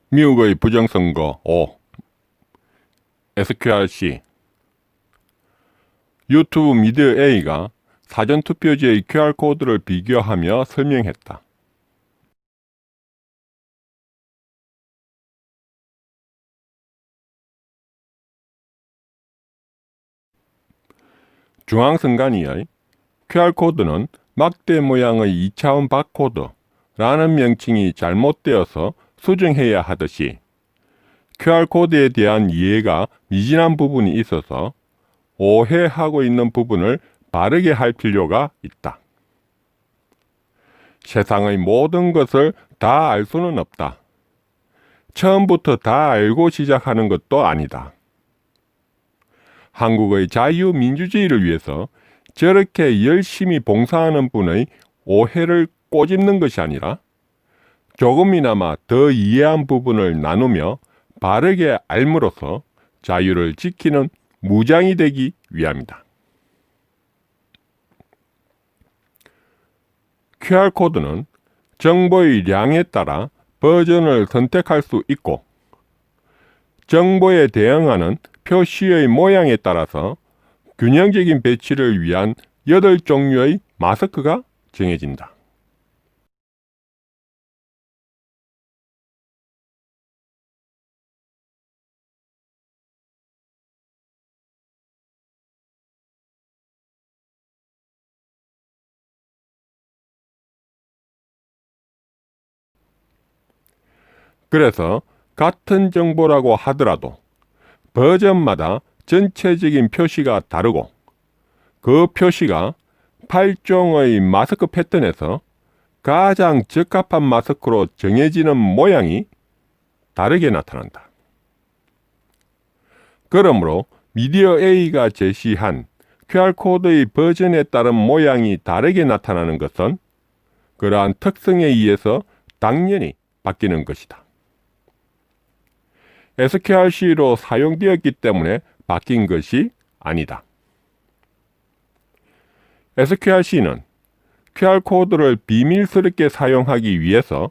미국의 부정선거 5. SQRC. 유튜브 미디어 A가 사전투표지의 QR코드를 비교하며 설명했다. 중앙선관위의 QR코드는 막대 모양의 2차원 바코드라는 명칭이 잘못되어서 수정해야 하듯이 QR코드에 대한 이해가 미진한 부분이 있어서 오해하고 있는 부분을 바르게 할 필요가 있다. 세상의 모든 것을 다 알 수는 없다. 처음부터 다 알고 시작하는 것도 아니다. 한국의 자유민주주의를 위해서 저렇게 열심히 봉사하는 분의 오해를 꼬집는 것이 아니라 조금이나마 더 이해한 부분을 나누며 바르게 알므로써 자유를 지키는 무장이 되기 위함이다. QR코드는 정보의 량에 따라 버전을 선택할 수 있고 정보에 대응하는 표시의 모양에 따라서 균형적인 배치를 위한 8종류의 마스크가 정해진다. 그래서 같은 정보라고 하더라도 버전마다 전체적인 표시가 다르고 그 표시가 8종의 마스크 패턴에서 가장 적합한 마스크로 정해지는 모양이 다르게 나타난다. 그러므로 미디어 A가 제시한 QR코드의 버전에 따른 모양이 다르게 나타나는 것은 그러한 특성에 의해서 당연히 바뀌는 것이다. SQRC로 사용되었기 때문에 바뀐 것이 아니다. SQRC는 QR코드를 비밀스럽게 사용하기 위해서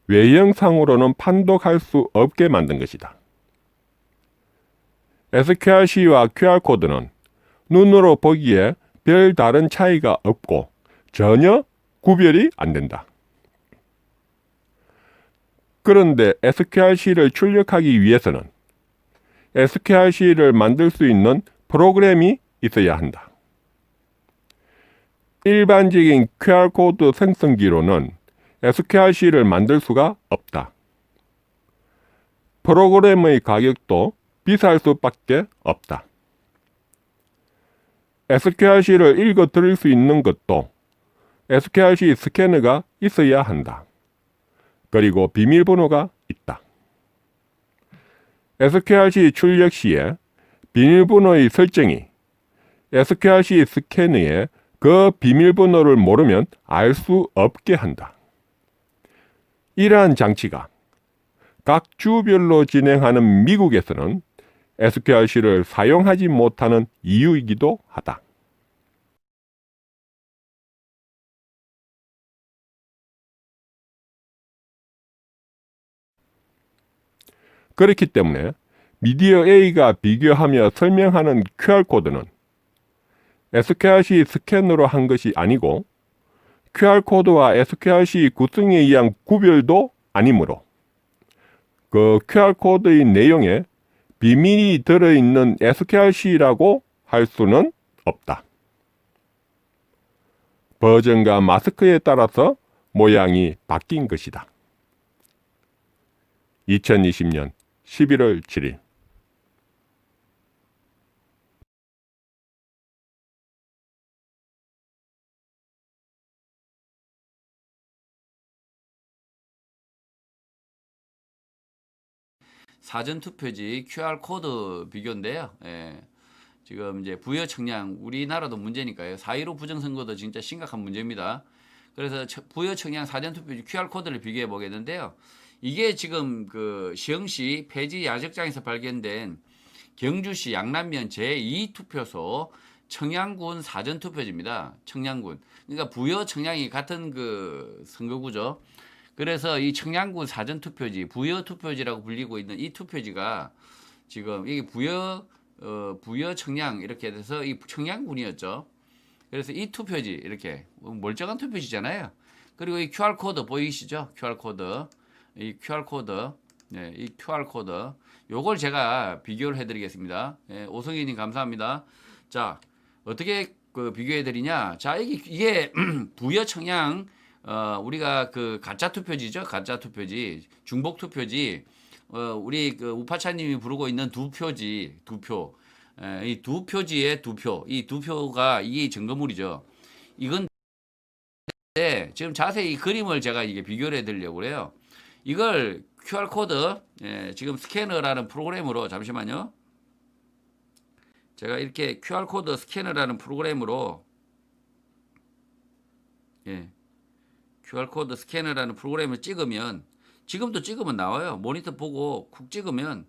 외형상으로는 판독할 수 없게 만든 것이다. SQRC와 QR코드는 눈으로 보기에 별 다른 차이가 없고 전혀 구별이 안 된다. 그런데 SQRC를 출력하기 위해서는 SQRC를 만들 수 있는 프로그램이 있어야 한다. 일반적인 QR코드 생성기로는 SQRC를 만들 수가 없다. 프로그램의 가격도 비쌀 수밖에 없다. SQRC를 읽어 들을 수 있는 것도 SQRC 스캐너가 있어야 한다. 그리고 비밀번호가 있다. SQRC 출력 시에 비밀번호의 설정이 SQRC 스캐너에 그 비밀번호를 모르면 알 수 없게 한다. 이러한 장치가 각 주별로 진행하는 미국에서는 SQRC를 사용하지 못하는 이유이기도 하다. 그렇기 때문에 미디어 A가 비교하며 설명하는 QR코드는 SQRC 스캔으로 한 것이 아니고 QR코드와 SQRC 구성에 의한 구별도 아니므로 그 QR코드의 내용에 비밀이 들어있는 SQRC라고 할 수는 없다. 버전과 마스크에 따라서 모양이 바뀐 것이다. 2020년 11월 7일 사전투표지 QR코드 비교인데요. 예. 지금 이제 부여 청량, 우리나라도 문제니까요. 4.15 부정선거도 진짜 심각한 문제입니다. 그래서 부여 청량 사전투표지 QR코드를 비교해 보겠는데요. 이게 지금 그 시흥시 폐지 야적장에서 발견된 경주시 양남면 제2투표소 청양군 사전투표지입니다. 청양군. 그러니까 부여 청량이 같은 그 선거구죠. 그래서 이 청양군 사전투표지, 부여투표지라고 불리고 있는 이 투표지가 지금 이게 부여 청양 이렇게 돼서 이 청양군이었죠. 그래서 이 투표지 이렇게 멀쩡한 투표지잖아요. 그리고 이 QR코드 보이시죠? QR코드. 이 QR코드. 네, 이 QR코드. 요걸 제가 비교를 해드리겠습니다. 네, 오성희님 감사합니다. 자, 어떻게 비교해 드리냐? 자, 이게 부여 청양 우리가 그 가짜 투표지죠. 가짜 투표지. 중복 투표지. 우리 그 우파차님이 부르고 있는 두 표지. 두 표. 이 두 표지의 두 표. 이 두 표가 이게 증거물이죠. 이건 지금 자세히 그림을 제가 이게 비교를 해 드리려고 그래요. 이걸 QR코드 지금 스캐너라는 프로그램으로 잠시만요. 제가 이렇게 QR코드 스캐너라는 프로그램으로 QR코드 스캐너라는 프로그램을 찍으면 지금도 찍으면 나와요. 모니터 보고 쿡 찍으면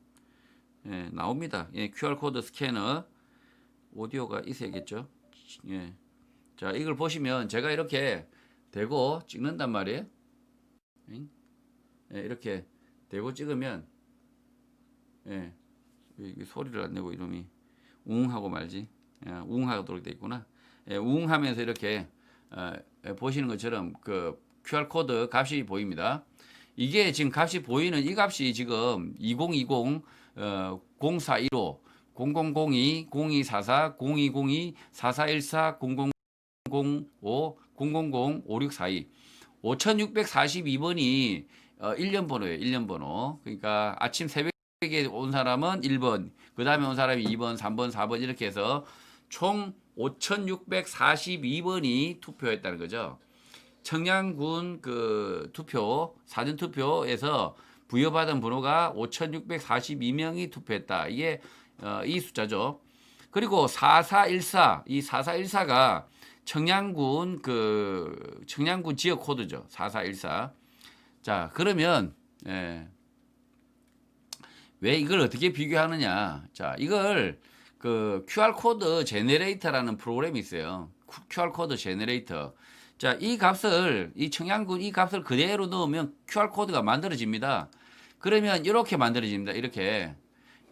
나옵니다. QR코드 스캐너 오디오가 있어야겠죠. 자, 이걸 보시면 제가 이렇게 대고 찍는단 말이에요. 이렇게 대고 찍으면 소리를 안 내고 이놈이 웅 하고 말지. 웅 하도록 돼 있구나. 웅 하면서 이렇게 보시는 것처럼 그 QR코드 값이 보입니다. 이게 지금 값이 보이는 이 값이 지금 2020 0415 0002 0244 0202 4414 0005 000 5642 5642번이 1년 번호예요. 1년 번호. 그러니까 아침 새벽에 온 사람은 1번, 그 다음에 온 사람이 2번, 3번, 4번 이렇게 해서 총 5642번이 투표했다는 거죠. 청양군 그 투표, 사전투표에서 부여받은 번호가 5642명이 투표했다. 이게 이 숫자죠. 그리고 4414, 이 4414가 청양군 지역 코드죠. 4414. 자, 그러면 왜 이걸 어떻게 비교하느냐? 자, 이걸 그 QR코드 제너레이터라는 프로그램이 있어요. QR코드 제너레이터. 자, 이 청양군 이 값을 그대로 넣으면 QR코드가 만들어집니다. 그러면 이렇게 만들어집니다. 이렇게.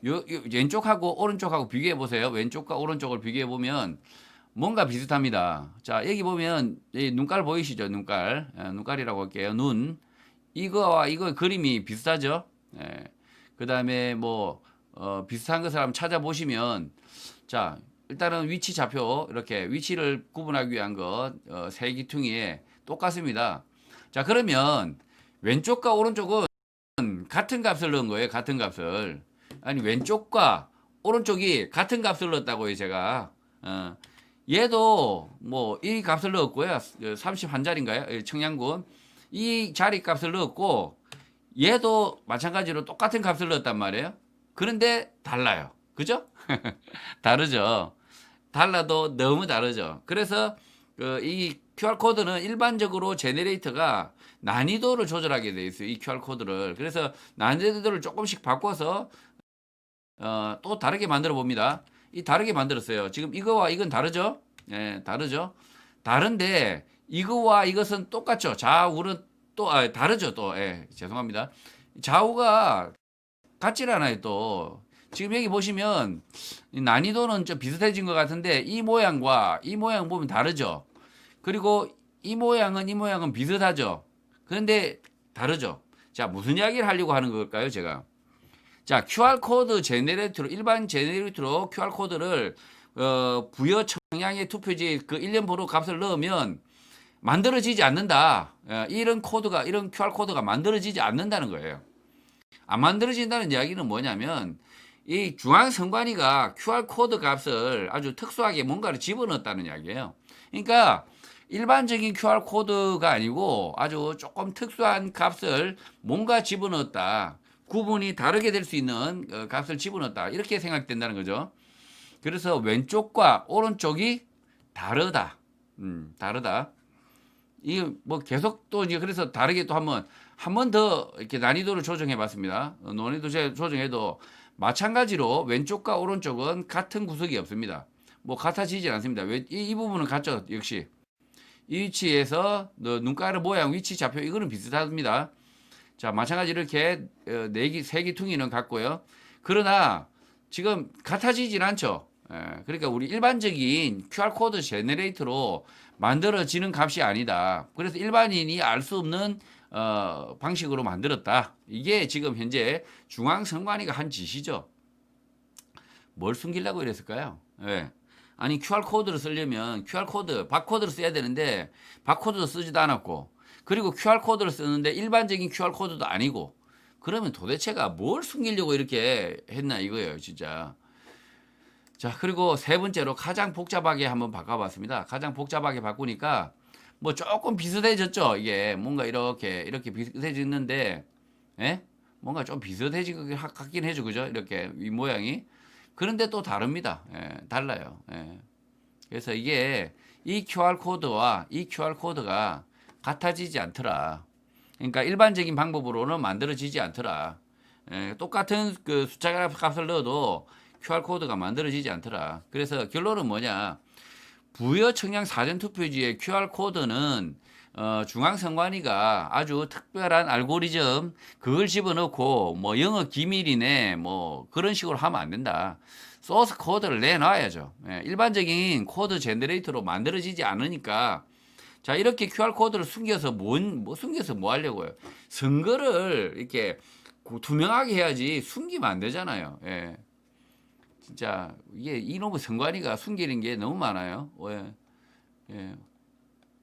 왼쪽하고 오른쪽하고 비교해 보세요. 왼쪽과 오른쪽을 비교해 보면 뭔가 비슷합니다. 자, 여기 보면 눈깔 보이시죠? 눈깔이라고 할게요. 눈. 이거와 이거 그림이 비슷하죠? 그 다음에 비슷한 것을 한번 찾아보시면, 자, 일단은 위치 좌표, 이렇게 위치를 구분하기 위한 세 기퉁이에 똑같습니다. 자, 그러면 왼쪽과 오른쪽은 같은 값을 넣은 거예요. 같은 값을. 아니, 왼쪽과 오른쪽이 같은 값을 넣었다고요, 제가. 얘도 이 값을 넣었고요. 31자리인가요? 청양군. 이 자리 값을 넣었고, 얘도 마찬가지로 똑같은 값을 넣었단 말이에요. 그런데 달라요. 그죠? 다르죠. 달라도 너무 다르죠. 그래서 이 QR코드는 일반적으로 제너레이터가 난이도를 조절하게 돼 있어요. 이 QR코드를. 그래서 난이도를 조금씩 바꿔서 또 다르게 만들어 봅니다. 이 다르게 만들었어요. 지금 이거와 이건 다르죠? 다르죠? 다른데 이거와 이것은 똑같죠. 좌우는 또 다르죠. 또 죄송합니다. 좌우가 같질 않아요. 또 지금 여기 보시면 난이도는 좀 비슷해진 것 같은데 이 모양과 이 모양 보면 다르죠. 그리고 이 모양은 비슷하죠. 그런데 다르죠. 자, 무슨 이야기를 하려고 하는 걸까요, 제가? 자, QR코드 제너레이터로 일반 제너레이터로 QR코드를 부여 청양의 투표지 그 1년 번호 값을 넣으면 만들어지지 않는다. 이런 QR코드가 만들어지지 않는다는 거예요. 안 만들어진다는 이야기는 뭐냐면 이 중앙선관위가 QR코드 값을 아주 특수하게 뭔가를 집어넣었다는 이야기예요. 그러니까 일반적인 QR코드가 아니고 아주 조금 특수한 값을 뭔가 집어넣었다. 구분이 다르게 될 수 있는 값을 집어넣었다. 이렇게 생각된다는 거죠. 그래서 왼쪽과 오른쪽이 다르다. 다르다. 이 계속 또 이제 그래서 다르게 또 한 번 더 이렇게 난이도를 조정해 봤습니다. 난이도 조정해도 마찬가지로 왼쪽과 오른쪽은 같은 구석이 없습니다. 같아지지 않습니다. 이 부분은 같죠, 역시. 이 위치에서 눈가루 모양 위치 좌표 이거는 비슷합니다. 자, 마찬가지로 이렇게 세기퉁이는 같고요. 그러나 지금 같아지진 않죠. 그러니까 우리 일반적인 QR코드 제너레이터로 만들어지는 값이 아니다. 그래서 일반인이 알 수 없는 방식으로 만들었다. 이게 지금 현재 중앙선관위가 한 짓이죠. 뭘 숨기려고 이랬을까요? 예. 아니 QR코드를 쓰려면 QR코드, 바코드를 써야 되는데 바코드도 쓰지도 않았고 그리고 QR코드를 쓰는데 일반적인 QR코드도 아니고 그러면 도대체가 뭘 숨기려고 이렇게 했나 이거예요 진짜. 자, 그리고 세 번째로 가장 복잡하게 한번 바꿔봤습니다. 가장 복잡하게 바꾸니까 뭐 조금 비슷해졌죠. 이게 뭔가 이렇게 비슷해졌는데, 예? 뭔가 좀 비슷해지긴 같긴 해죠, 그죠? 이렇게 이 모양이. 그런데 또 다릅니다. 예, 달라요. 예. 그래서 이게 이 QR 코드와 이 QR 코드가 같아지지 않더라. 그러니까 일반적인 방법으로는 만들어지지 않더라. 예, 똑같은 그 숫자 값을 넣어도 QR코드가 만들어지지 않더라. 그래서 결론은 뭐냐. 부여 청약 사전투표지의 QR코드는 중앙선관위가 아주 특별한 알고리즘 그걸 집어넣고 뭐 영어 기밀이네 뭐 그런 식으로 하면 안 된다. 소스 코드를 내놔야죠. 예, 일반적인 코드 제너레이터로 만들어지지 않으니까 자 이렇게 QR코드를 숨겨서 숨겨서 뭐 하려고요. 선거를 이렇게 투명하게 해야지 숨기면 안 되잖아요. 예. 진짜 이게 이놈의 선관위가 숨기는 게 너무 많아요. 예. 예.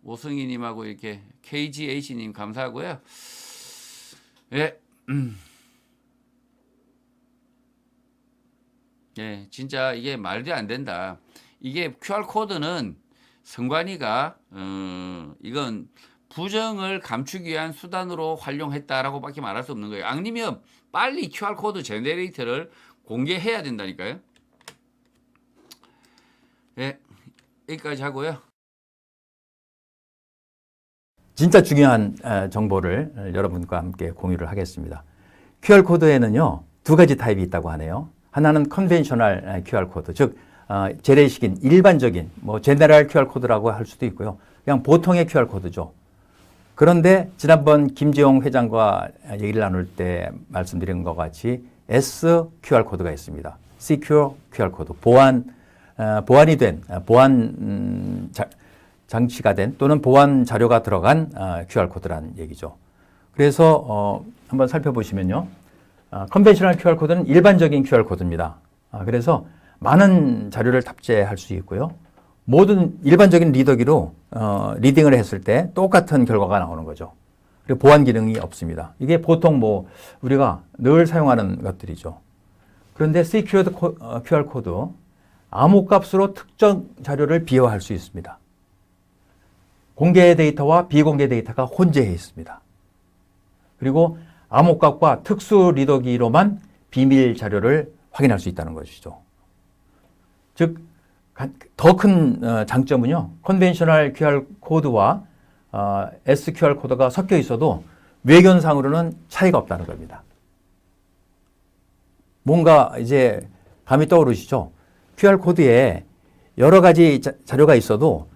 오승희님하고 이렇게 KGH님 감사하고요. 예. 예, 진짜 이게 말이 안 된다. 이게 QR 코드는 선관위가 이건 부정을 감추기 위한 수단으로 활용했다라고밖에 말할 수 없는 거예요. 아니면 빨리 QR 코드 제너레이터를 공개해야 된다니까요. 네, 여기까지 하고요. 진짜 중요한 정보를 여러분과 함께 공유를 하겠습니다. QR코드에는요, 두 가지 타입이 있다고 하네요. 하나는 컨벤셔널 QR코드, 즉 재래식인 일반적인 뭐 제너럴 QR코드라고 할 수도 있고요. 그냥 보통의 QR코드죠. 그런데 지난번 김재용 회장과 얘기를 나눌 때 말씀드린 것 같이 SQR코드가 있습니다. Secure QR코드, 보안이 된, 장치가 된 또는 보안 자료가 들어간 QR코드라는 얘기죠. 그래서 한번 살펴보시면요. 컨벤셔널 QR코드는 일반적인 QR코드입니다. 그래서 많은 자료를 탑재할 수 있고요. 모든 일반적인 리더기로 리딩을 했을 때 똑같은 결과가 나오는 거죠. 그리고 보안 기능이 없습니다. 이게 보통 뭐 우리가 늘 사용하는 것들이죠. 그런데 Secured QR코드, 암호값으로 특정 자료를 비호할 수 있습니다. 공개 데이터와 비공개 데이터가 혼재해 있습니다. 그리고 암호값과 특수 리더기로만 비밀 자료를 확인할 수 있다는 것이죠. 즉, 더 큰 장점은요, 컨벤셔널 QR 코드와 SQR 코드가 섞여 있어도 외견상으로는 차이가 없다는 겁니다. 뭔가 이제 감이 떠오르시죠? QR 코드에 여러 가지 자료가 있어도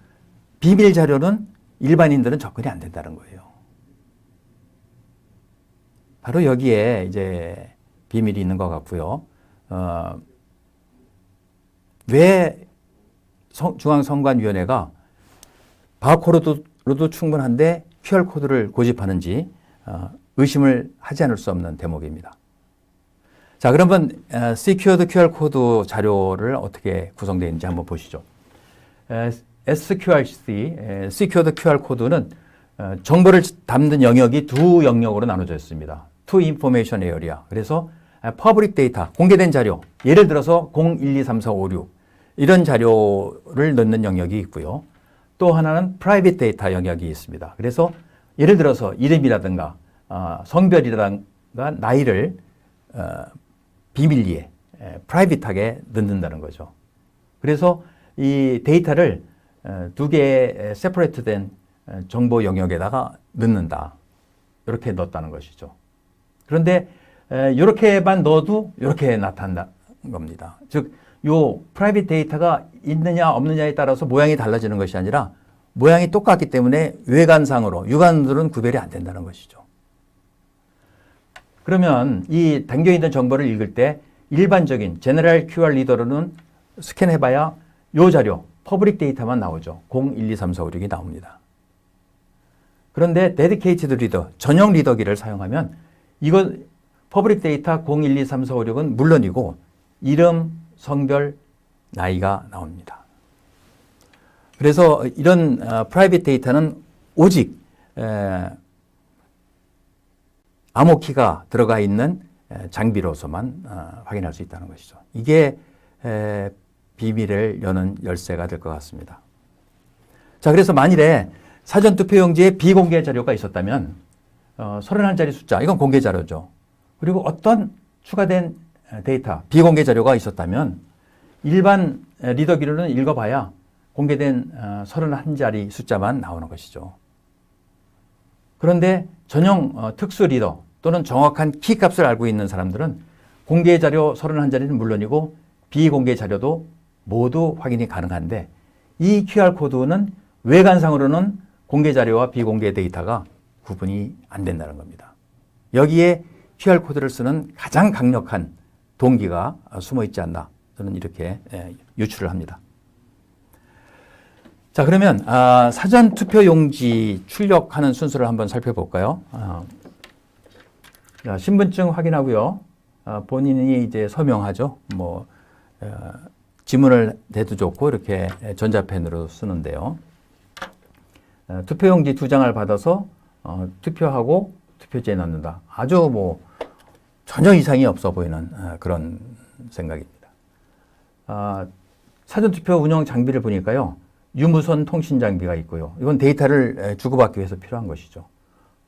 비밀 자료는 일반인들은 접근이 안 된다는 거예요. 바로 여기에 이제 비밀이 있는 것 같고요. 왜 중앙선관위원회가 바코드로도 충분한데 QR코드를 고집하는지 의심을 하지 않을 수 없는 대목입니다. 자, 그러면 Secured QR코드 자료를 어떻게 구성되어 있는지 한번 보시죠. SQRC, Secured QR코드는 정보를 담는 영역이 두 영역으로 나눠져 있습니다. To Information Area. 그래서 Public Data, 공개된 자료, 예를 들어서 0123456 이런 자료를 넣는 영역이 있고요. 또 하나는 Private Data 영역이 있습니다. 그래서 예를 들어서 이름이라든가 성별이라든가 나이를 비밀리에 프라이빗하게 넣는다는 거죠. 그래서 이 데이터를 두 개의 세퍼레이트된 정보 영역에다가 넣는다. 이렇게 넣었다는 것이죠. 그런데 이렇게만 넣어도 이렇게 나타난다는 겁니다. 즉, 요 프라이빗 데이터가 있느냐 없느냐에 따라서 모양이 달라지는 것이 아니라 모양이 똑같기 때문에 외관상으로 육안으로는 구별이 안 된다는 것이죠. 그러면 이 담겨있는 정보를 읽을 때 일반적인 제너럴 QR 리더로는 스캔해봐야 이 자료, 퍼블릭 데이터만 나오죠. 0, 1, 2, 3, 4, 5, 6이 나옵니다. 그런데 데디케이티드 리더, 전용 리더기를 사용하면 이거 퍼블릭 데이터 0, 1, 2, 3, 4, 5, 6은 물론이고 이름, 성별, 나이가 나옵니다. 그래서 이런 프라이빗 데이터는 오직 암호키가 들어가 있는 장비로서만 확인할 수 있다는 것이죠. 이게 비밀을 여는 열쇠가 될 것 같습니다. 자, 그래서 만일에 사전투표용지에 비공개 자료가 있었다면 31자리 숫자, 이건 공개 자료죠. 그리고 어떤 추가된 데이터, 비공개 자료가 있었다면 일반 리더기로는 읽어봐야 공개된 31자리 숫자만 나오는 것이죠. 그런데 전용 특수 리더 또는 정확한 키값을 알고 있는 사람들은 공개 자료 31자리는 물론이고 비공개 자료도 모두 확인이 가능한데 이 QR코드는 외관상으로는 공개 자료와 비공개 데이터가 구분이 안 된다는 겁니다. 여기에 QR코드를 쓰는 가장 강력한 동기가 숨어 있지 않나 저는 이렇게 유추를 합니다. 자, 그러면 사전 투표 용지 출력하는 순서를 한번 살펴볼까요? 자, 신분증 확인하고요. 본인이 이제 서명하죠. 지문을 대도 좋고 이렇게 전자펜으로 쓰는데요. 투표용지 2장을 받아서 투표하고 투표지에 넣는다. 아주 전혀 이상이 없어 보이는 그런 생각입니다. 사전투표 운영 장비를 보니까요. 유무선 통신 장비가 있고요. 이건 데이터를 주고받기 위해서 필요한 것이죠.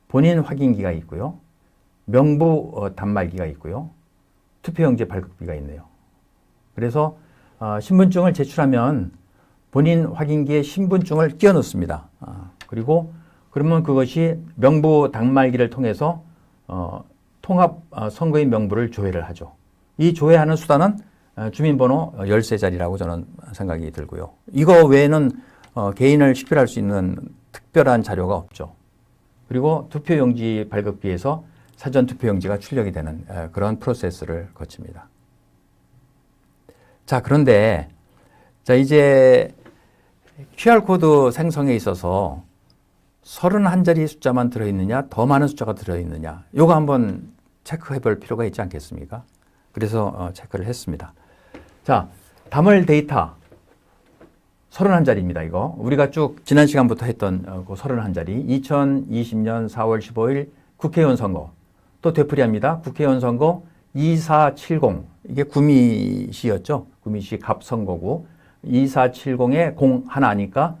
본인 확인기가 있고요. 명부 단말기가 있고요. 투표용지 발급기가 있네요. 그래서 신분증을 제출하면 본인 확인기에 신분증을 끼워 넣습니다. 그리고 그러면 그것이 명부 단말기를 통해서 통합 선거인 명부를 조회를 하죠. 이 조회하는 수단은 주민번호 13자리라고 저는 생각이 들고요. 이거 외에는 개인을 식별할 수 있는 특별한 자료가 없죠. 그리고 투표용지 발급기에서 사전투표용지가 출력이 되는 그런 프로세스를 거칩니다. 자, 그런데 이제 QR코드 생성에 있어서 31자리 숫자만 들어있느냐, 더 많은 숫자가 들어있느냐, 이거 한번 체크해 볼 필요가 있지 않겠습니까? 그래서 체크를 했습니다. 자, 담을 데이터 31자리입니다. 이거 우리가 쭉 지난 시간부터 했던 그 31자리 2020년 4월 15일 국회의원 선거 또 되풀이합니다. 국회의원 선거 2470 이게 구미시였죠. 구미시 갑선거구 2470에 0 하나 하니까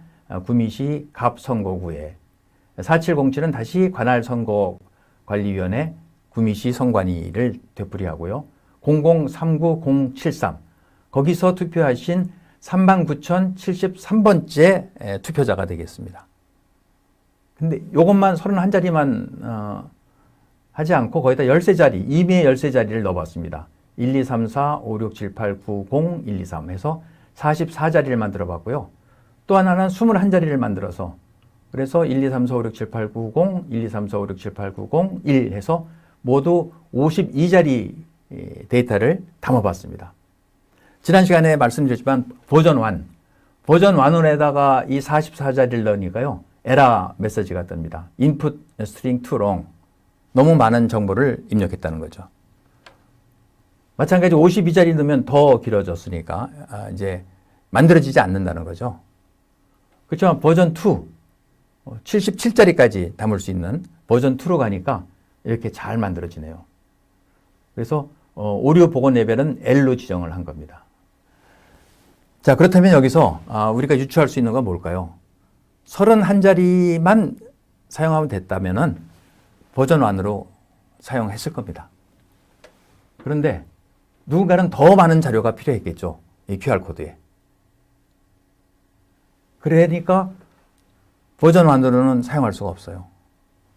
구미시 갑선거구에 4707은 다시 관할선거관리위원회 구미시 선관위를 되풀이하고요. 0039073 거기서 투표하신 39,073번째 투표자가 되겠습니다. 근데 이것만 31자리만 하지 않고 거기다 13자리, 임의의 13자리를 넣어봤습니다. 1, 2, 3, 4, 5, 6, 7, 8, 9, 0, 1, 2, 3 해서 44자리를 만들어 봤고요. 또 하나는 21자리를 만들어서 그래서 1, 2, 3, 4, 5, 6, 7, 8, 9, 0, 1, 2, 3, 4, 5, 6, 7, 8, 9, 0, 1 해서 모두 52자리 데이터를 담아봤습니다. 지난 시간에 말씀드렸지만 버전 1, 버전 1에다가 이 44자리를 넣으니까요. 에러 메시지가 뜹니다. input string too long. 너무 많은 정보를 입력했다는 거죠. 마찬가지 52자리 넣으면 더 길어졌으니까 이제 만들어지지 않는다는 거죠. 그렇지만 버전 2, 77자리까지 담을 수 있는 버전 2로 가니까 이렇게 잘 만들어지네요. 그래서 오류 복원 레벨은 L로 지정을 한 겁니다. 자, 그렇다면 여기서 우리가 유추할 수 있는 건 뭘까요? 31자리만 사용하면 됐다면은 버전 1으로 사용했을 겁니다. 그런데 누군가는 더 많은 자료가 필요했겠죠. 이 QR코드에. 그러니까 버전 1으로는 사용할 수가 없어요.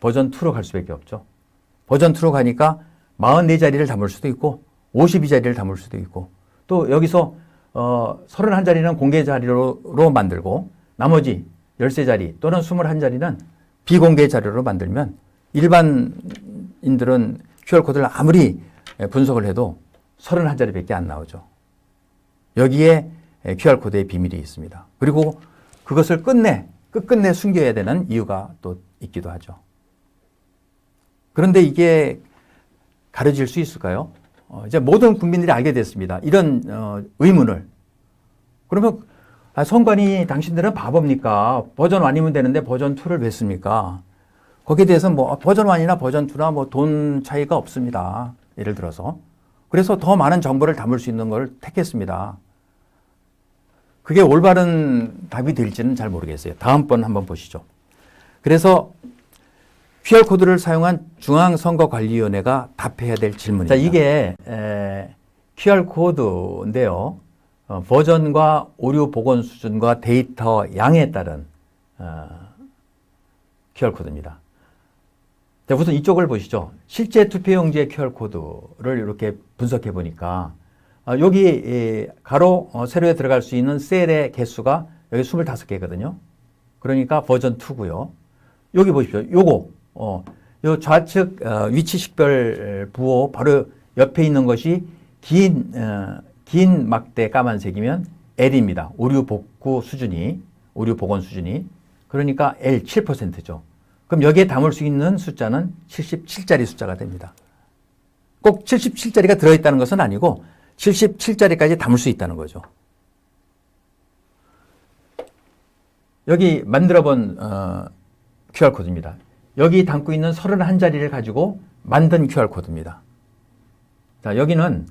버전 2로 갈 수밖에 없죠. 버전 2로 가니까 44자리를 담을 수도 있고 52자리를 담을 수도 있고 또 여기서 31자리는 공개 자료로 만들고 나머지 13자리 또는 21자리는 비공개 자료로 만들면 일반인들은 QR코드를 아무리 분석을 해도 31자리밖에 안 나오죠. 여기에 QR코드의 비밀이 있습니다. 그리고 그것을 끝끝내 숨겨야 되는 이유가 또 있기도 하죠. 그런데 이게 가려질 수 있을까요? 이제 모든 국민들이 알게 됐습니다. 이런 의문을. 그러면 선관위 당신들은 바보입니까? 버전 1이면 되는데 버전 2를 왜 씁니까? 거기에 대해서 뭐 버전 1이나 버전 2나 뭐 돈 차이가 없습니다. 예를 들어서. 그래서 더 많은 정보를 담을 수 있는 걸 택했습니다. 그게 올바른 답이 될지는 잘 모르겠어요. 다음번 한번 보시죠. 그래서 QR코드를 사용한 중앙선거관리위원회가 답해야 될 질문입니다. 자, 이게 QR코드인데요. 버전과 오류 복원 수준과 데이터 양에 따른 QR코드입니다. 자, 우선 이쪽을 보시죠. 실제 투표용지의 QR코드를 이렇게 분석해 보니까 여기 가로 세로에 들어갈 수 있는 셀의 개수가 여기 25개거든요. 그러니까 버전 2고요. 여기 보십시오. 요 좌측 위치 식별 부호 바로 옆에 있는 것이 긴 막대 까만색이면 L입니다. 오류 복원 수준이. 그러니까 L 7%죠. 그럼 여기에 담을 수 있는 숫자는 77자리 숫자가 됩니다. 꼭 77자리가 들어있다는 것은 아니고 77자리까지 담을 수 있다는 거죠. 여기 만들어본 QR코드입니다. 여기 담고 있는 31자리를 가지고 만든 QR코드입니다. 자, 여기는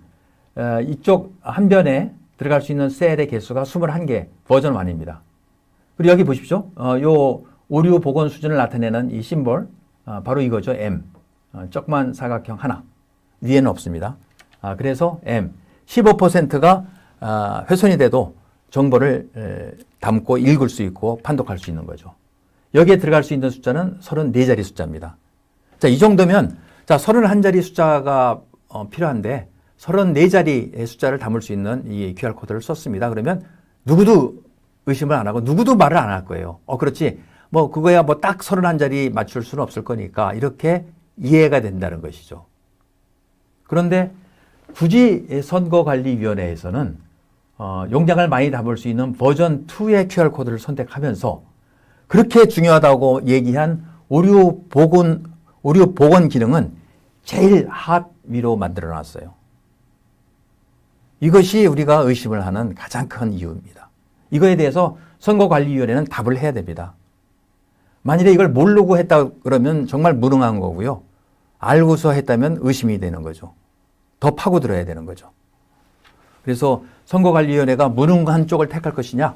이쪽 한 변에 들어갈 수 있는 셀의 개수가 21개, 버전 1입니다. 그리고 여기 보십시오. 요 오류 복원 수준을 나타내는 이 심볼, 바로 이거죠. M. 조그만 사각형 하나. 위에는 없습니다. 그래서 M. 15%가 훼손이 돼도 정보를 담고 읽을 수 있고 판독할 수 있는 거죠. 여기에 들어갈 수 있는 숫자는 34자리 숫자입니다. 자, 이 정도면, 자, 31자리 숫자가 필요한데 34자리의 숫자를 담을 수 있는 이 QR코드를 썼습니다. 그러면 누구도 의심을 안 하고 누구도 말을 안 할 거예요. 그렇지. 뭐 그거야 뭐 딱 31자리 맞출 수는 없을 거니까 이렇게 이해가 된다는 것이죠. 그런데 굳이 선거관리위원회에서는 용량을 많이 담을 수 있는 버전 2의 QR코드를 선택하면서 그렇게 중요하다고 얘기한 오류 복원 기능은 제일 핫 위로 만들어 놨어요. 이것이 우리가 의심을 하는 가장 큰 이유입니다. 이거에 대해서 선거관리위원회는 답을 해야 됩니다. 만일에 이걸 모르고 했다 그러면 정말 무능한 거고요. 알고서 했다면 의심이 되는 거죠. 더 파고들어야 되는 거죠. 그래서 선거관리위원회가 무능한 쪽을 택할 것이냐,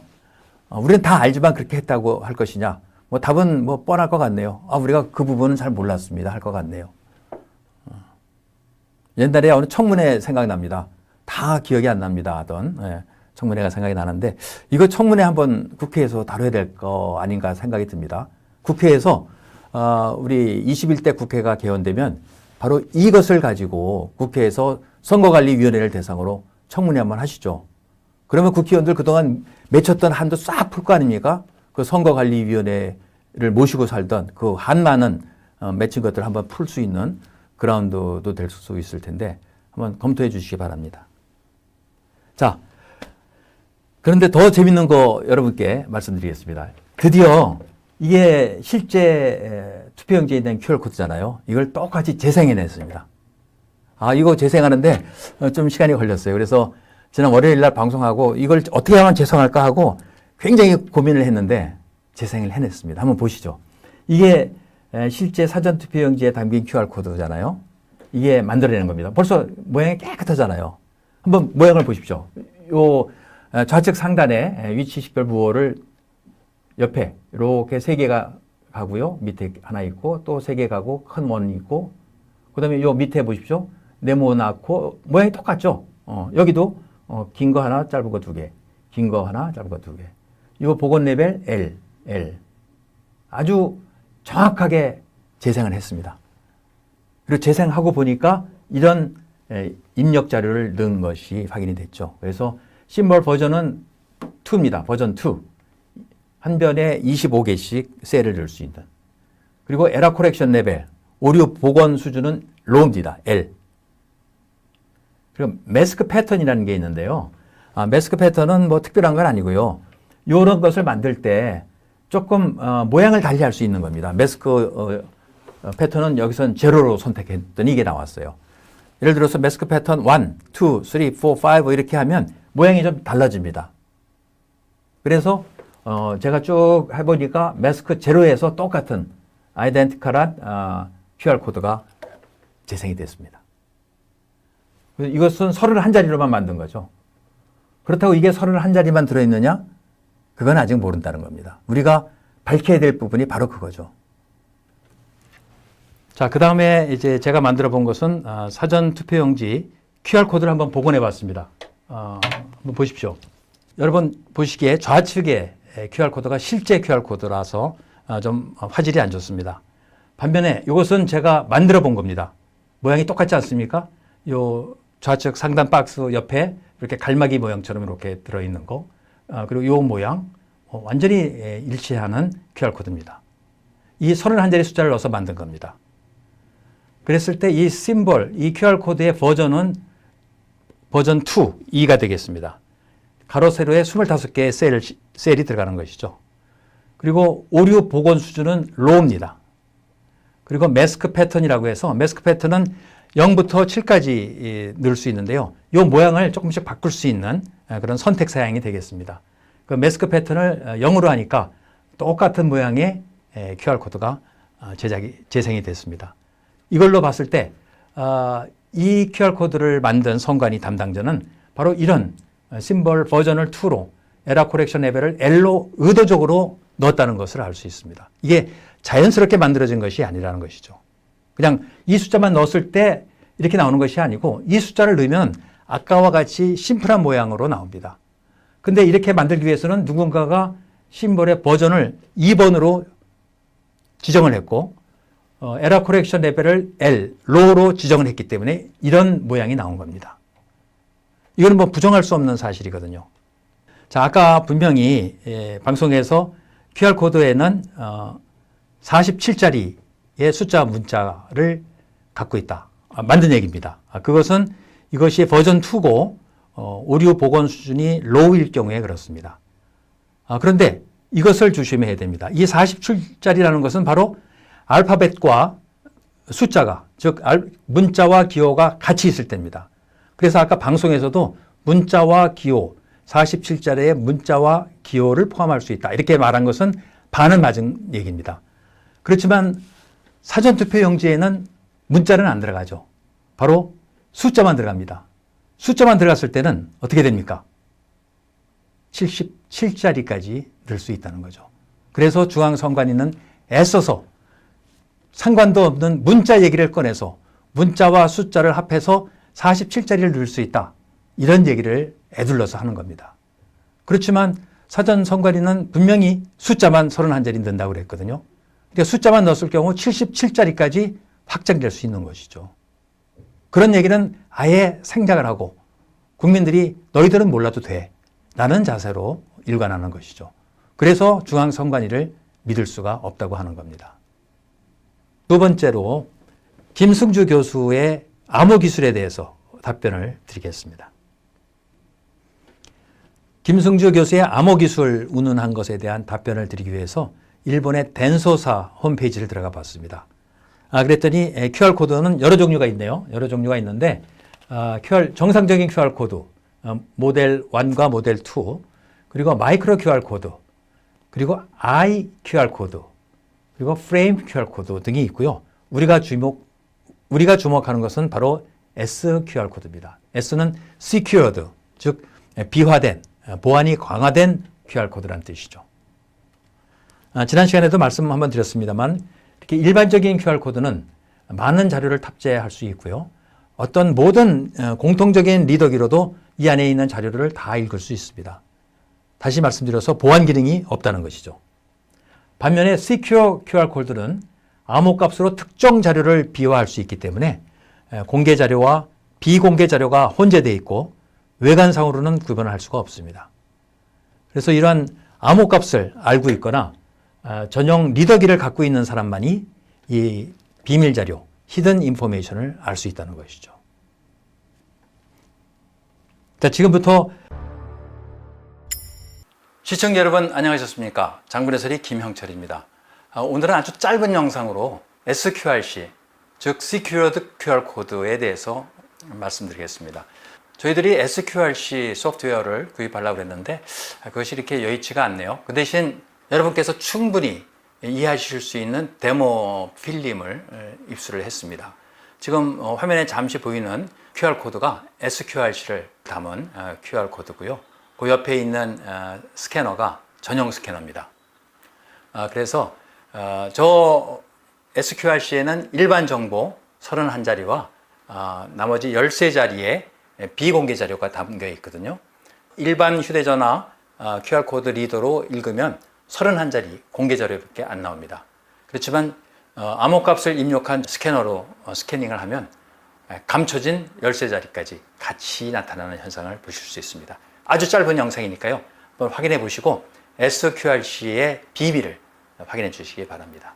우리는 다 알지만 그렇게 했다고 할 것이냐, 뭐 답은 뭐 뻔할 것 같네요. 우리가 그 부분은 잘 몰랐습니다. 할 것 같네요. 옛날에 어느 청문회 생각납니다. 다 기억이 안 납니다. 하던 청문회가 생각이 나는데 이거 청문회 한번 국회에서 다뤄야 될 거 아닌가 생각이 듭니다. 국회에서 우리 21대 국회가 개원되면 바로 이것을 가지고 국회에서 선거관리위원회를 대상으로 청문회 한번 하시죠. 그러면 국회의원들 그동안 맺혔던 한도 싹 풀 거 아닙니까? 그 선거관리위원회를 모시고 살던 그 한 많은 맺힌 것들을 한번 풀 수 있는 그라운드도 될 수 있을 텐데 한번 검토해 주시기 바랍니다. 자, 그런데 더 재밌는 거 여러분께 말씀드리겠습니다. 드디어 이게 실제 투표용지에 있는 QR코드잖아요. 이걸 똑같이 재생해냈습니다. 이거 재생하는데 좀 시간이 걸렸어요. 그래서 지난 월요일 날 방송하고 이걸 어떻게 하면 재생할까 하고 굉장히 고민을 했는데 재생을 해냈습니다. 한번 보시죠. 이게 실제 사전투표용지에 담긴 QR코드잖아요. 이게 만들어내는 겁니다. 벌써 모양이 깨끗하잖아요. 한번 모양을 보십시오. 요 좌측 상단에 위치 식별 부호를 옆에 이렇게 3개가 가고요. 밑에 하나 있고 또 3개 가고 큰 원이 있고 그다음에 요 밑에 보십시오. 네모나고 모양이 똑같죠. 여기도 긴 거 하나, 짧은 거 2개. 긴 거 하나, 짧은 거 2개. 이거 복원 레벨 L. 아주 정확하게 재생을 했습니다. 그리고 재생하고 보니까 이런 입력 자료를 넣은 것이 확인이 됐죠. 그래서 심볼 버전은 2입니다. 버전 2. 한 변에 25개씩 셀을 넣을 수 있는. 그리고 에러 코렉션 레벨, 오류 복원 수준은 Low입니다. L. 그리고 매스크 패턴이라는 게 있는데요. 매스크 패턴은 뭐 특별한 건 아니고요. 이런 것을 만들 때 조금 모양을 달리 할 수 있는 겁니다. 매스크 패턴은 여기선 제로로 선택했더니 이게 나왔어요. 예를 들어서 매스크 패턴 1, 2, 3, 4, 5 이렇게 하면 모양이 좀 달라집니다. 그래서 제가 쭉 해보니까 매스크 제로에서 똑같은 아이덴티컬한 QR코드가 재생이 됐습니다. 이것은 31자리로만 만든 거죠. 그렇다고 이게 31자리만 들어있느냐? 그건 아직 모른다는 겁니다. 우리가 밝혀야 될 부분이 바로 그거죠. 자, 그 다음에 이제 제가 만들어 본 것은 사전 투표용지 QR코드를 한번 복원해 봤습니다. 한번 보십시오. 여러분 보시기에 좌측에 QR코드가 실제 QR코드라서 좀 화질이 안 좋습니다. 반면에 이것은 제가 만들어 본 겁니다. 모양이 똑같지 않습니까? 요 좌측 상단 박스 옆에 이렇게 갈마기 모양처럼 이렇게 들어있는 거, 그리고 요 모양 완전히 일치하는 QR코드입니다. 이 31자리 숫자를 넣어서 만든 겁니다. 그랬을 때 이 심볼, 이 QR코드의 버전은 버전 2, 2가 되겠습니다. 가로 세로에 25개의 셀이 들어가는 것이죠. 그리고 오류 복원 수준은 Low입니다. 그리고 매스크 패턴이라고 해서 매스크 패턴은 0부터 7까지 넣을 수 있는데요. 이 모양을 조금씩 바꿀 수 있는 그런 선택 사양이 되겠습니다. 그 매스크 패턴을 0으로 하니까 똑같은 모양의 QR코드가 재생이 됐습니다. 이걸로 봤을 때 이 QR코드를 만든 선관위 담당자는 바로 이런 심벌 버전을 2로 에러 코렉션 레벨을 L로 의도적으로 넣었다는 것을 알 수 있습니다. 이게 자연스럽게 만들어진 것이 아니라는 것이죠. 그냥 이 숫자만 넣었을 때 이렇게 나오는 것이 아니고 이 숫자를 넣으면 아까와 같이 심플한 모양으로 나옵니다. 근데 이렇게 만들기 위해서는 누군가가 심벌의 버전을 2번으로 지정을 했고 에러 코렉션 레벨을 L, Low로 지정을 했기 때문에 이런 모양이 나온 겁니다. 이거는 뭐 부정할 수 없는 사실이거든요. 자, 아까 분명히 방송에서 QR코드에는 47자리의 숫자 문자를 갖고 있다. 만든 얘기입니다. 그것은 이것이 버전 2고 오류 복원 수준이 Low일 경우에 그렇습니다. 그런데 이것을 조심해야 됩니다. 이 47자리라는 것은 바로 알파벳과 숫자가, 즉 문자와 기호가 같이 있을 때입니다. 그래서 아까 방송에서도 문자와 기호, 47자리의 문자와 기호를 포함할 수 있다. 이렇게 말한 것은 반은 맞은 얘기입니다. 그렇지만 사전투표용지에는 문자는 안 들어가죠. 바로 숫자만 들어갑니다. 숫자만 들어갔을 때는 어떻게 됩니까? 77자리까지 넣을 수 있다는 거죠. 그래서 중앙선관위는 애써서 상관도 없는 문자 얘기를 꺼내서 문자와 숫자를 합해서 47자리를 넣을 수 있다. 이런 얘기를 애둘러서 하는 겁니다. 그렇지만 사전선관위는 분명히 숫자만 31자리 넣는다고 그랬거든요. 그러니까 숫자만 넣었을 경우 77자리까지 확장될 수 있는 것이죠. 그런 얘기는 아예 생략을 하고 국민들이 너희들은 몰라도 돼 라는 자세로 일관하는 것이죠. 그래서 중앙선관위를 믿을 수가 없다고 하는 겁니다. 두 번째로 김승주 교수의 암호 기술에 대해서 답변을 드리겠습니다. 김승주 교수의 암호 기술 운운한 것에 대한 답변을 드리기 위해서 일본의 덴소사 홈페이지를 들어가 봤습니다. 그랬더니 QR코드는 여러 종류가 있네요. 여러 종류가 있는데 정상적인 QR코드, 모델 1과 모델 2, 그리고 마이크로 QR코드, 그리고 I QR코드, 그리고 프레임 QR코드 등이 있고요. 우리가 주목하는 것은 바로 S QR코드입니다. S는 secured, 즉 비화된, 보안이 강화된 QR코드라는 뜻이죠. 지난 시간에도 말씀 한번 드렸습니다만 이렇게 일반적인 QR코드는 많은 자료를 탑재할 수 있고요. 어떤 모든 공통적인 리더기로도 이 안에 있는 자료를 다 읽을 수 있습니다. 다시 말씀드려서 보안 기능이 없다는 것이죠. 반면에 Secure QR코드는 암호값으로 특정 자료를 비화할 수 있기 때문에 공개 자료와 비공개 자료가 혼재되어 있고 외관상으로는 구분을 할 수가 없습니다. 그래서 이러한 암호값을 알고 있거나 전용 리더기를 갖고 있는 사람만이 이 비밀 자료, 히든 인포메이션을 알 수 있다는 것이죠. 자, 지금부터 시청자 여러분 안녕하셨습니까? 장군의 소리 김형철입니다. 오늘은 아주 짧은 영상으로 SQRC, 즉 Secured QR 코드에 대해서 말씀드리겠습니다. 저희들이 SQRC 소프트웨어를 구입하려고 했는데 그것이 이렇게 여의치가 않네요. 그 대신 여러분께서 충분히 이해하실 수 있는 데모 필름을 입수를 했습니다. 지금 화면에 잠시 보이는 QR코드가 SQRC를 담은 QR코드고요. 그 옆에 있는 스캐너가 전용 스캐너입니다. 그래서 저 SQRC에는 일반 정보 31자리와 나머지 13자리의 비공개 자료가 담겨 있거든요. 일반 휴대전화 QR코드 리더로 읽으면 31자리 공개 자료밖에 안 나옵니다. 그렇지만 암호값을 입력한 스캐너로 스캐닝을 하면 감춰진 13자리까지 같이 나타나는 현상을 보실 수 있습니다. 아주 짧은 영상이니까요. 한번 확인해 보시고 SQRC의 비밀을 확인해 주시기 바랍니다.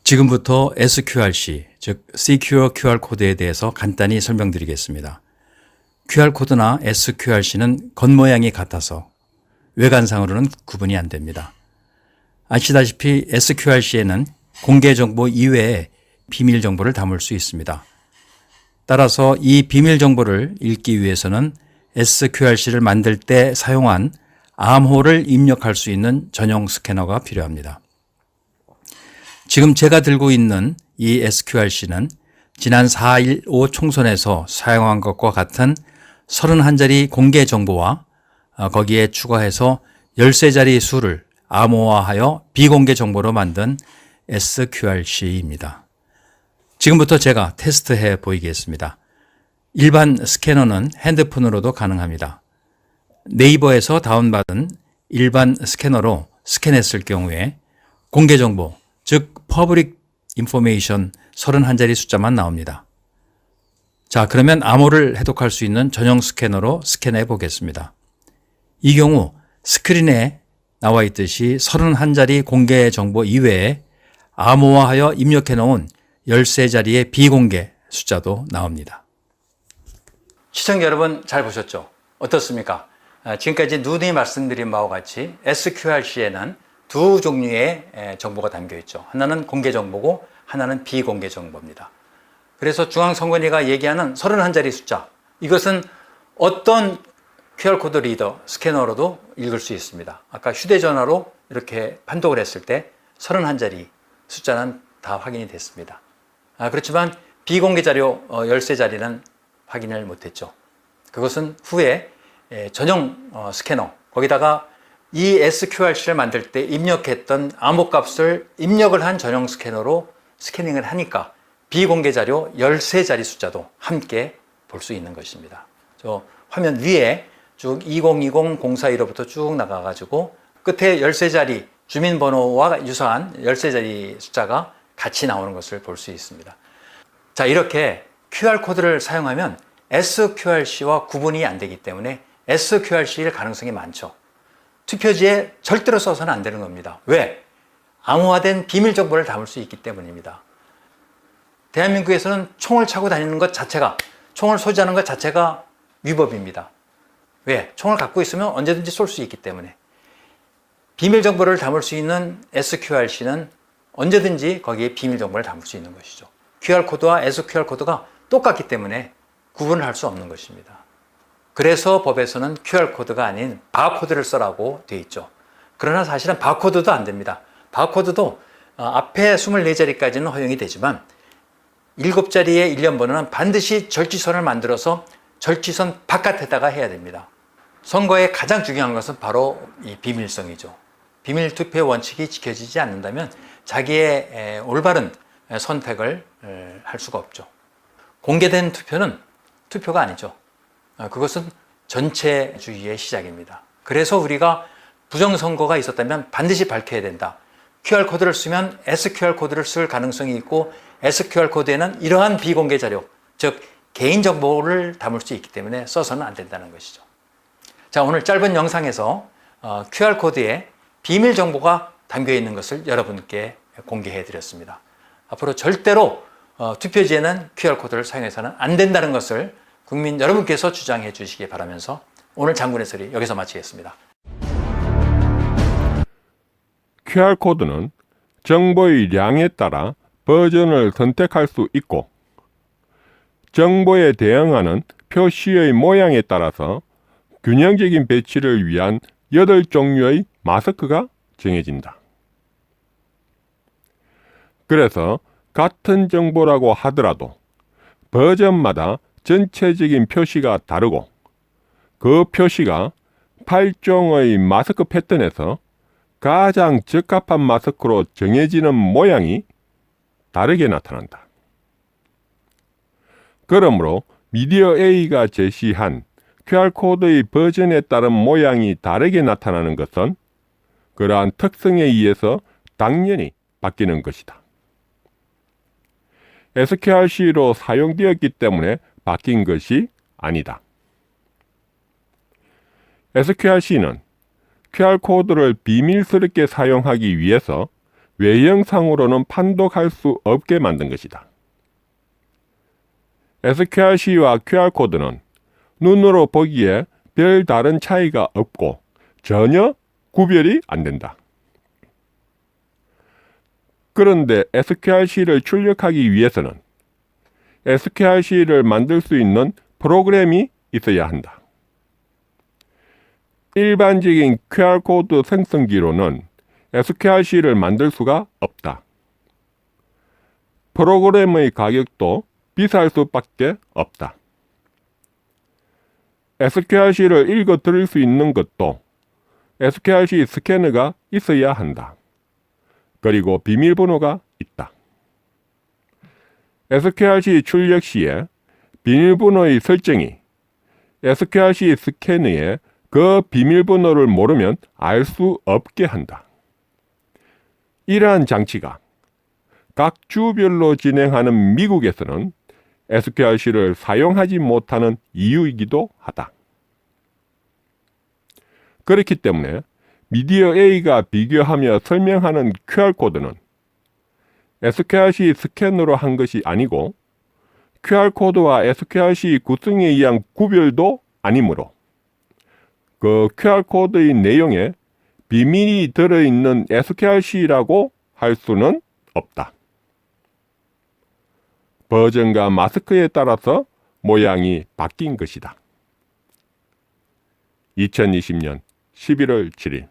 지금부터 SQRC, 즉 Secure QR 코드에 대해서 간단히 설명드리겠습니다. QR 코드나 SQRC는 겉모양이 같아서 외관상으로는 구분이 안 됩니다. 아시다시피 SQRC에는 공개 정보 이외에 비밀 정보를 담을 수 있습니다. 따라서 이 비밀 정보를 읽기 위해서는 SQRC를 만들 때 사용한 암호를 입력할 수 있는 전용 스캐너가 필요합니다. 지금 제가 들고 있는 이 SQRC는 지난 4.15 총선에서 사용한 것과 같은 31자리 공개 정보와 거기에 추가해서 13자리 수를 암호화하여 비공개 정보로 만든 SQRC입니다. 지금부터 제가 테스트해 보이겠습니다. 일반 스캐너는 핸드폰으로도 가능합니다. 네이버에서 다운받은 일반 스캐너로 스캔했을 경우에 공개 정보, 즉 퍼블릭 인포메이션 31자리 숫자만 나옵니다. 자, 그러면 암호를 해독할 수 있는 전용 스캐너로 스캔해 보겠습니다. 이 경우 스크린에 나와 있듯이 31자리 공개 정보 이외에 암호화하여 입력해 놓은 13자리의 비공개 숫자도 나옵니다. 시청자 여러분 잘 보셨죠? 어떻습니까? 지금까지 누누이 말씀드린 바와 같이 SQRC에는 두 종류의 정보가 담겨 있죠. 하나는 공개 정보고 하나는 비공개 정보입니다. 그래서 중앙선관위가 얘기하는 31자리 숫자, 이것은 어떤 QR코드 리더, 스캐너로도 읽을 수 있습니다. 아까 휴대전화로 이렇게 판독을 했을 때 31자리 숫자는 다 확인이 됐습니다. 그렇지만 비공개 자료 13자리는 확인을 못했죠. 그것은 후에 전용 스캐너, 거기다가 이 SQRC를 만들 때 입력했던 암호값을 입력을 한 전용 스캐너로 스캐닝을 하니까 비공개 자료 13자리 숫자도 함께 볼 수 있는 것입니다. 저 화면 위에 쭉 2020-0415부터 쭉 나가가지고 끝에 13자리 주민번호와 유사한 13자리 숫자가 같이 나오는 것을 볼 수 있습니다. 자, 이렇게 QR코드를 사용하면 SQRC와 구분이 안 되기 때문에 SQRC일 가능성이 많죠. 투표지에 절대로 써서는 안 되는 겁니다. 왜? 암호화된 비밀 정보를 담을 수 있기 때문입니다. 대한민국에서는 총을 차고 다니는 것 자체가, 총을 소지하는 것 자체가 위법입니다. 왜? 총을 갖고 있으면 언제든지 쏠 수 있기 때문에. 비밀 정보를 담을 수 있는 SQRC는 언제든지 거기에 비밀 정보를 담을 수 있는 것이죠. QR코드와 SQR코드가 똑같기 때문에 구분을 할 수 없는 것입니다. 그래서 법에서는 QR코드가 아닌 바코드를 써라고 되어 있죠. 그러나 사실은 바코드도 안 됩니다. 바코드도 앞에 24자리까지는 허용이 되지만 7자리의 일련 번호는 반드시 절지선을 만들어서 절지선 바깥에다가 해야 됩니다. 선거에 가장 중요한 것은 바로 이 비밀성이죠. 비밀 투표의 원칙이 지켜지지 않는다면 자기의 올바른 선택을 할 수가 없죠. 공개된 투표는 투표가 아니죠. 그것은 전체주의의 시작입니다. 그래서 우리가 부정선거가 있었다면 반드시 밝혀야 된다. QR코드를 쓰면 SQR코드를 쓸 가능성이 있고 SQR코드에는 이러한 비공개 자료, 즉 개인정보를 담을 수 있기 때문에 써서는 안 된다는 것이죠. 자, 오늘 짧은 영상에서 QR코드의 비밀 정보가 담겨 있는 것을 여러분께 공개해 드렸습니다. 앞으로 절대로 투표지에는 QR코드를 사용해서는 안 된다는 것을 국민 여러분께서 주장해 주시기 바라면서 오늘 장군의 소리 여기서 마치겠습니다. QR코드는 정보의 양에 따라 버전을 선택할 수 있고 정보에 대응하는 표시의 모양에 따라서 균형적인 배치를 위한 8종류의 마스크가 정해진다. 그래서 같은 정보라고 하더라도 버전마다 전체적인 표시가 다르고 그 표시가 8종의 마스크 패턴에서 가장 적합한 마스크로 정해지는 모양이 다르게 나타난다. 그러므로 미디어 A가 제시한 QR코드의 버전에 따른 모양이 다르게 나타나는 것은 그러한 특성에 의해서 당연히 바뀌는 것이다. SQRC로 사용되었기 때문에 바뀐 것이 아니다. SQRC는 QR코드를 비밀스럽게 사용하기 위해서 외형상으로는 판독할 수 없게 만든 것이다. SQRC와 QR코드는 눈으로 보기에 별 다른 차이가 없고 전혀 구별이 안 된다. 그런데 SQRC를 출력하기 위해서는 SQRC를 만들 수 있는 프로그램이 있어야 한다. 일반적인 QR코드 생성기로는 SQRC를 만들 수가 없다. 프로그램의 가격도 비쌀 수밖에 없다. SQRC를 읽어 들을 수 있는 것도 SQRC 스캐너가 있어야 한다. 그리고 비밀번호가 있다. SQRC 출력 시에 비밀번호의 설정이 SQRC 스캐너에 그 비밀번호를 모르면 알 수 없게 한다. 이러한 장치가 각 주별로 진행하는 미국에서는 SQRC를 사용하지 못하는 이유이기도 하다. 그렇기 때문에 미디어 A가 비교하며 설명하는 QR코드는 SQRC 스캔으로 한 것이 아니고 QR코드와 SQRC 구성에 의한 구별도 아니므로 그 QR코드의 내용에 비밀이 들어있는 SQRC라고 할 수는 없다. 버전과 마스크에 따라서 모양이 바뀐 것이다. 2020년 11월 7일